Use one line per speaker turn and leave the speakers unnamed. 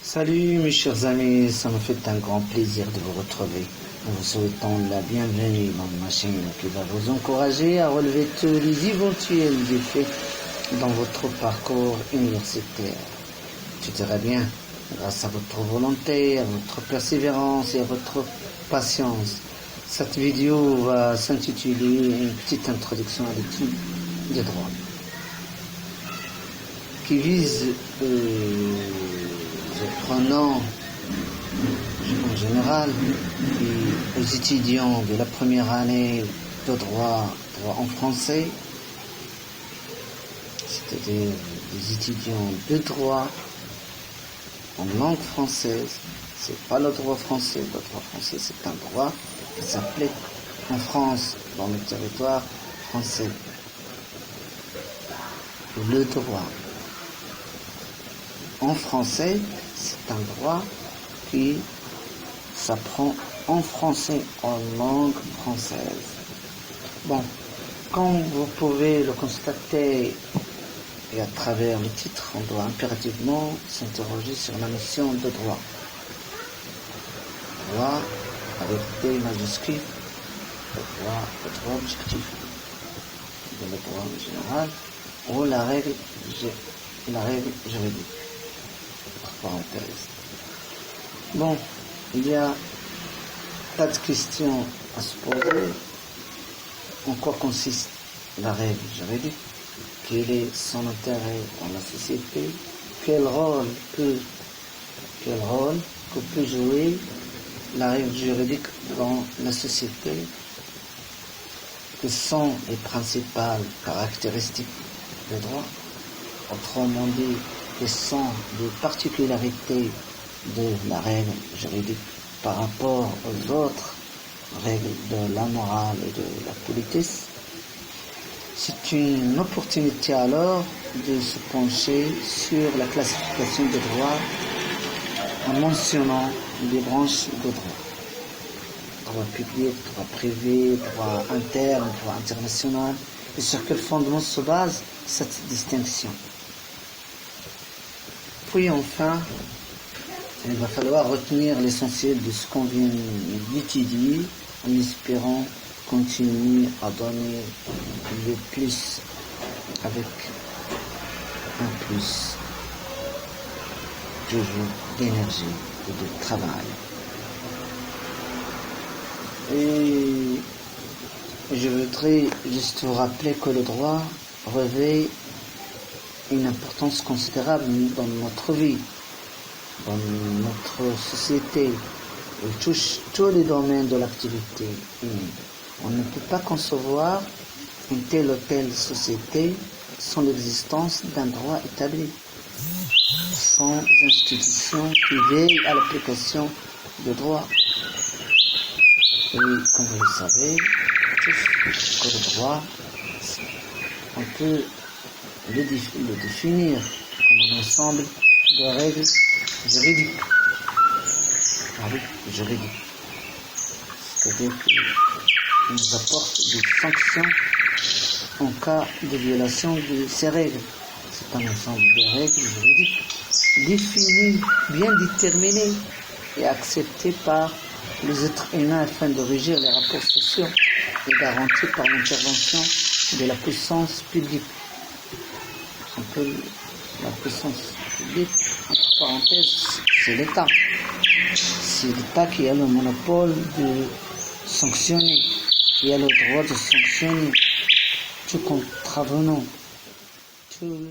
Salut mes chers amis, ça me fait un grand plaisir de vous retrouver. Nous vous souhaitons la bienvenue dans ma chaîne qui va vous encourager à relever tous les éventuels défis dans votre parcours universitaire. Tu dirais bien, grâce à votre volonté, à votre persévérance et à votre patience. Cette vidéo va s'intituler une petite introduction à l'étude des droits, qui vise apprenants en général et aux étudiants de la première année de droit en français, c'est-à-dire des étudiants de droit en langue française. C'est pas le droit français c'est un droit qui s'applique en France, dans le territoire français. Le droit en français, c'est un droit qui s'apprend en français, en langue française. Bon, comme vous pouvez le constater, et à travers le titre, on doit impérativement s'interroger sur la notion de droit. Droit avec T majuscule, le droit objectif, de le droit en général, ou la règle juridique. Parenthèse. Bon, il y a pas de questions à se poser. En quoi consiste la règle juridique? Quel est son intérêt dans la société? Quel rôle que peut jouer la règle juridique dans la société? Quelles sont les principales caractéristiques du droit? Autrement dit, quelles sont les particularités de la règle juridique par rapport aux autres règles de la morale et de la politesse? C'est une opportunité alors de se pencher sur la classification des droits en mentionnant les branches de droit. Droit public, droit privé, droit interne, droit international, et sur quel fondement se base cette distinction. Puis enfin, il va falloir retenir l'essentiel de ce qu'on vient d'étudier en espérant continuer à donner le plus avec un plus toujours d'énergie et de travail. Et je voudrais juste vous rappeler que le droit revêt une importance considérable dans notre vie, dans notre société. Il touche tous les domaines de l'activité humaine. On ne peut pas concevoir une telle ou telle société sans l'existence d'un droit établi, sans institutions qui veillent à l'application du droit. Et comme vous le savez, que le droit, on peut le définir comme un ensemble de règles juridiques. C'est-à-dire qu'il nous apporte des sanctions en cas de violation de ces règles. C'est un ensemble de règles juridiques définies, bien déterminées et acceptées par les êtres humains afin de régir les rapports sociaux et garanties par l'intervention de la puissance publique. La puissance publique, entre parenthèses, c'est l'État. C'est l'État qui a le monopole de sanctionner, qui a le droit de sanctionner tout contrevenant, tout